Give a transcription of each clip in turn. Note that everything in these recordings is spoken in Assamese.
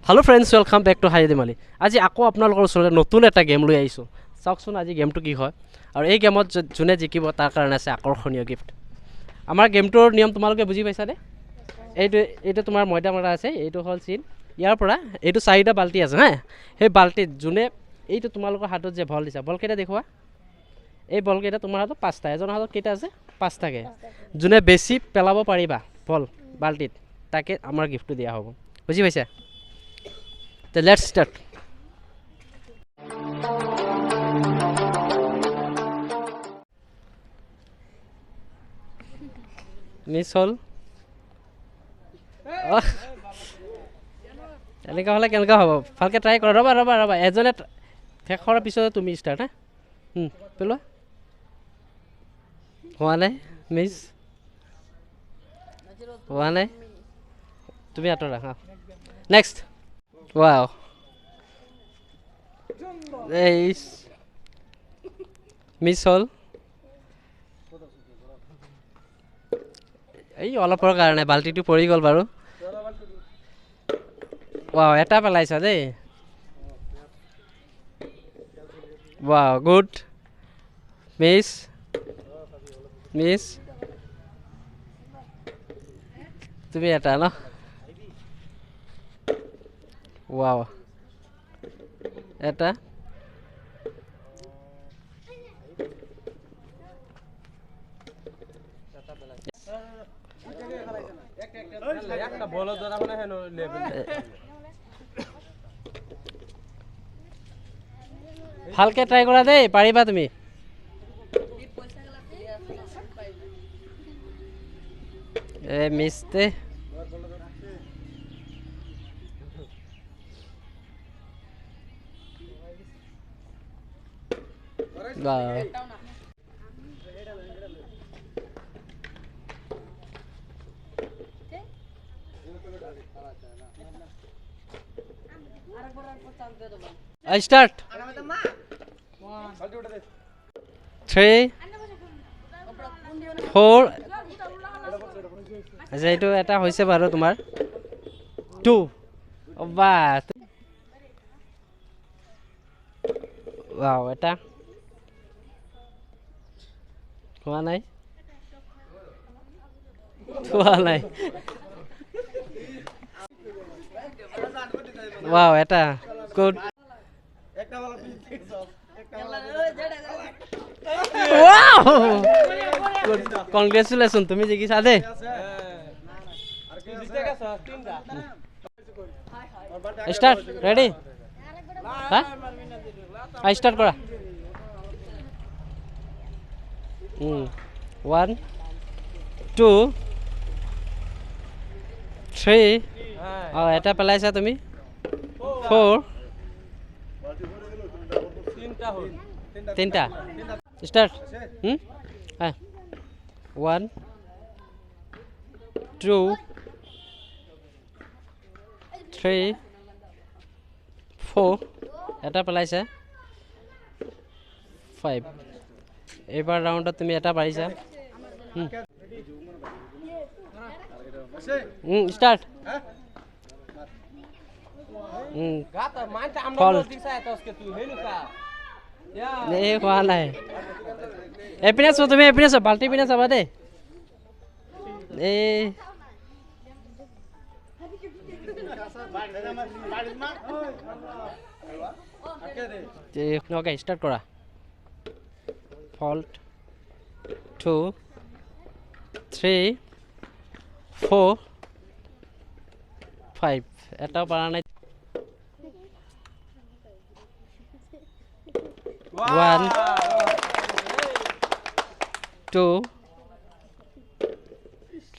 Hello friends, welcome back to Hahi Dhemali. আজি আকৌ আপোনালোকৰ ওচৰলৈ নতুন এটা গেম লৈ আহিছোঁ। চাওকচোন আজি গেমটো কি হয় আৰু এই গেমত যোনে জিকিব তাৰ কাৰণে আছে আকৰ্ষণীয় গিফ্ট। আমাৰ গেমটোৰ নিয়ম তোমালোকে বুজি পাইছানে? এইটো তোমাৰ ময়দা মৰা আছে, এইটো হ'ল চিন। ইয়াৰ পৰা এইটো 4টা বাল্টি আছে হা। সেই বাল্টিত যোনে এইটো তোমালোকৰ হাতত যে বল দিছা, বল কেইটা দেখুৱা। এই বল কেইটা তোমাৰ হাতত 5টা, এজনৰ হাতত কেইটা আছে? 5টাকে। যোনে বেছি পেলাব পাৰিবা বল বাল্টিত তাকে আমাৰ গিফ্টটো দিয়া হ'ব। বুজি পাইছা? So let's start. Miss Hall. এনেকা হলে কেনেকা হ'ব? ভালকে ট্ৰাই কৰা। ৰবা এজনে শেষৰ পিছত তুমি ষ্টাৰ্ট হা। পেলোৱা। হোৱা নাই মিছ। হোৱা নাই। তুমি আঁতৰা হা। নেক্সট। Wow. Miss Hall. এই অলপৰ কাৰণে বাল্টিটো পৰি গ'ল বাৰু। Wow, এটা পেলাইছা দেই। Wow, good. Miss. তুমি এটা ন? Wow. এটা ভালকে ট্ৰাই কৰা দেই, পাৰিবা তুমি। Miss De. I start. 3 4 আচ্ছা এইটো এটা হৈছে বাৰু তোমাৰ 2 বাহ। ওয়াও, এটা হোৱা নাই। ওয়াও, এটা গুড। কংগ্ৰেচুলেশ্যন, তুমি জিকিছা দেই। Start, ready? হ্যাঁ, স্টার্ট করা। 1 2 3 এটা পেলাইছা তুমি। 4 তিনটা। স্টার্ট। 1 2 3 4 এটা পেলাইছা। 5 এইবাৰ ৰাউণ্ডত তুমি এটা পাৰিছা। স্টাৰ্ট। হোৱা নাই। এপিনে চোৱা, তুমি এপিনে চোৱা, বাল্টি পিনে চাবা দেই। ওকে, স্টাৰ্ট কৰা। ফল্ট 2 3 4 5 এটাও পাৰা নাই। 1 2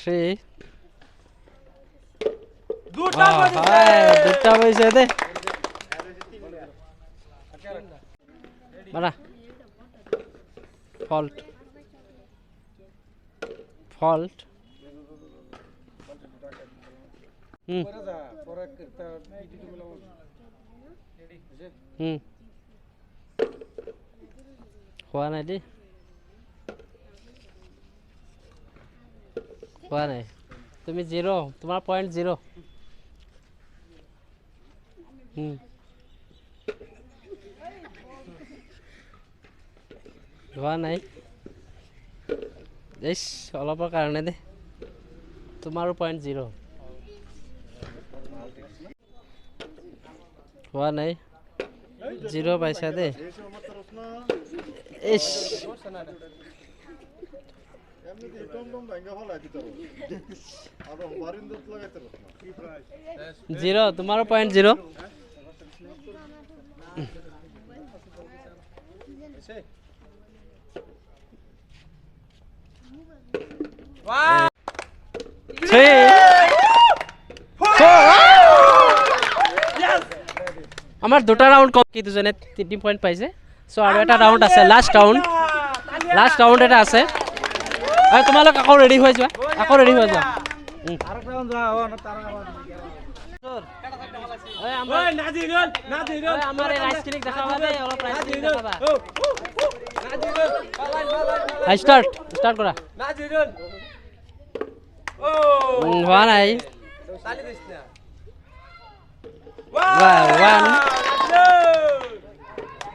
3 দুটা পাইছে দে। মাৰা। ফল্ট হোৱা নাই দেই, হোৱা নাই। তুমি 0, তোমাৰ পইণ্ট 0। হোৱা নাই ইছ অলপৰ কাৰণে দে তোমাৰো পইণ্ট 0 হোৱা নাই 0 পাইছা দে ইছ 0 তোমাৰো পইণ্ট 0 আমাৰ দুটা ৰাউণ্ড কম কি দুজনে 3 পইণ্ট পাইছে সো আৰু এটা ৰাউণ্ড আছে লাষ্ট ৰাউণ্ড এটা আছে আৰু তোমালোক আকৌ ৰেডি হৈ যোৱা আমাৰ ৰাইজখিনিক দেখাবা দেই অলপ ৰাইজখিনিক দেখাবা ষ্টাৰ্ট কৰা হোৱা নাই 1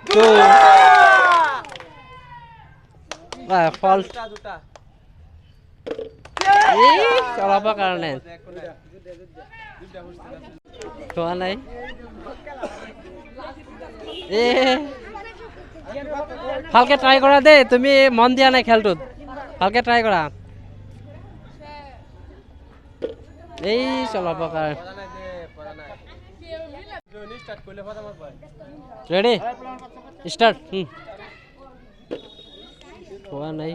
2 ফল অলপৰ কাৰণে হোৱা নাই ভালকে ট্ৰাই কৰা দেই তুমি মন দিয়া নাই খেলটোত ভালকে ট্ৰাই কৰা এই চলাবৰ কাৰণে ৰেডি ষ্টাৰ্ট হোৱা নাই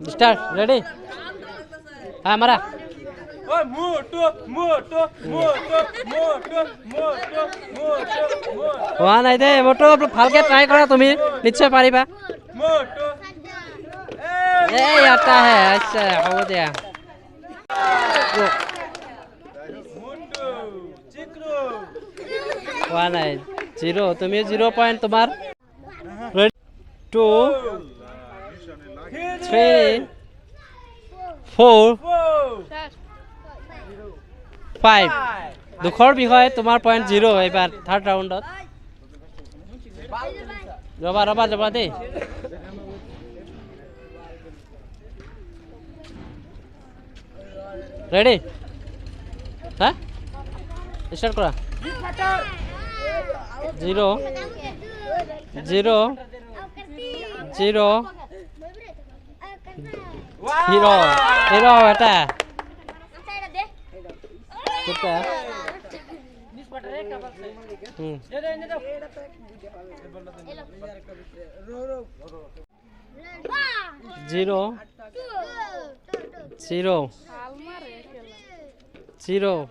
Start, ready? Ah, Mara. হোৱা নাই দে মোটো ভালকে ট্ৰাই কৰা তুমি নিশ্চয় পাৰিবা এই এটা হে আচ্ছা হ'ব দিয়া হোৱা নাই 0 তুমি 0 পইণ্ট তোমাৰ 2 3 4 5 দুখৰ বিষয় তোমাৰ পইণ্ট 0 এইবাৰ থাৰ্ড ৰাউণ্ডত ৰবা দেই ৰেডি হা ষ্টাৰ্ট কৰা 0 0 0 হিৰো এটা Kita. 0 0 0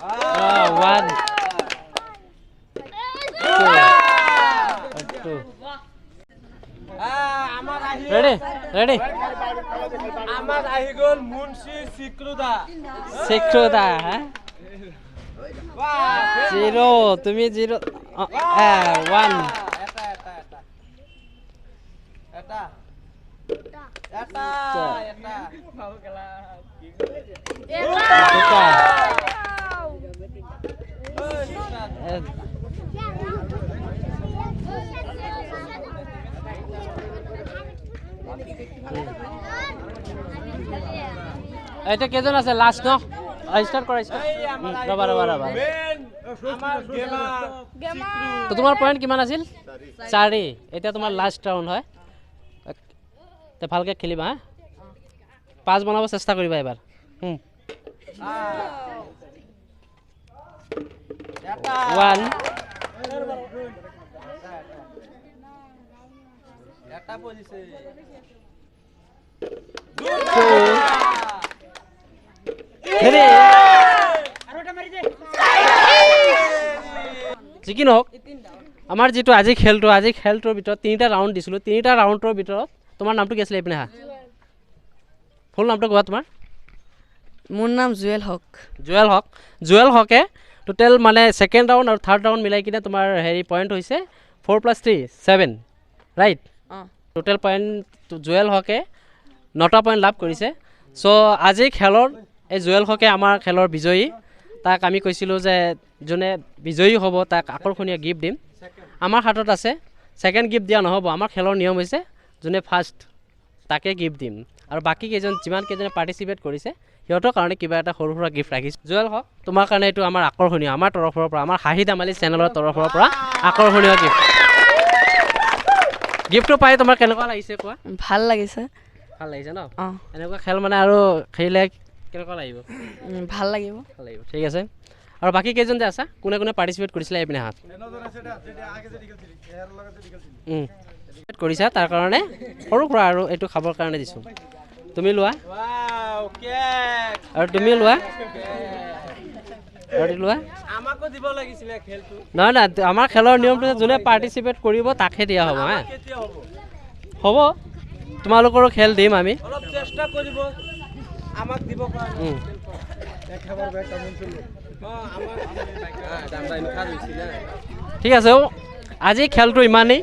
1 2 Ready? Amar ahigol munshi sikruda. Sikruda, ha? 0, tumi 0. 1. Eta. এটা কেজন আছে লাস্ট ন স্টার্ট কৰা ৰবা তো তোমাৰ পইণ্ট কিমান আছিল 4 এটা তোমাৰ লাস্ট ৰাউণ্ড হয় তে ভালকে খেলিবা হা 5 বনাব চেষ্টা কৰিবা এবাৰ এটা 1 এটা পজিছে 2 যিকি নহওক আমাৰ যিটো আজি খেলটোৰ ভিতৰত 3টা ৰাউণ্ড দিছিলোঁ 3টা ৰাউণ্ডৰ ভিতৰত তোমাৰ নামটো কি আছিলে এইপিনে হা ফুল নামটো কোৱা তোমাৰ মোৰ নাম জুৱেল হক জুৱেল হকে টোটেল মানে ছেকেণ্ড ৰাউণ্ড আৰু থাৰ্ড ৰাউণ্ড মিলাই কিনে তোমাৰ হেৰি পইণ্ট হৈছে 4 + 3 7 ৰাইট টোটেল পইণ্ট জুৱেল হকে 9টা পইণ্ট লাভ কৰিছে চ' আজি খেলৰ এই জুৱেল হকে আমাৰ খেলৰ বিজয়ী তাক আমি কৈছিলোঁ যে যোনে বিজয়ী হ'ব তাক আকৰ্ষণীয় গিফ্ট দিম আমাৰ হাতত আছে ছেকেণ্ড গিফ্ট দিয়া নহ'ব আমাৰ খেলৰ নিয়ম হৈছে যোনে ফাৰ্ষ্ট তাকে গিফ্ট দিম আৰু বাকী যিমান কেইজনে পাৰ্টিচিপেট কৰিছে সিহঁতৰ কাৰণে কিবা এটা সৰু সুৰা গিফ্ট ৰাখিছোঁ জুৱেল হক তোমাৰ কাৰণে এইটো আমাৰ আকৰ্ষণীয় আমাৰ তৰফৰ পৰা আমাৰ হাঁহি ধেমালি চেনেলৰ তৰফৰ পৰা আকৰ্ষণীয় গিফ্টটো পাই তোমাৰ কেনেকুৱা লাগিছে কোৱা ভাল লাগিছে ন এনেকুৱা খেল মানে আৰু খেলিলে কেনেকুৱা লাগিব ভাল লাগিব ঠিক আছে আৰু বাকী কেইজন যে আছা কোনে কোনে পাৰ্টিচিপেট কৰিছিলে এইপিনে হাত কৰিছা তাৰ কাৰণে সৰু সুৰা আৰু এইটো খাবৰ কাৰণে দিছোঁ তুমি লোৱা আৰু তুমি লোৱা নহয় না আমাৰ খেলৰ নিয়মটো যোনে পাৰ্টিচিপেট কৰিব তাকহে দিয়া হ'ব হা হ'ব তোমালোকৰো খেল দিম আমি ঠিক আছে আজি খেলটো ইমানেই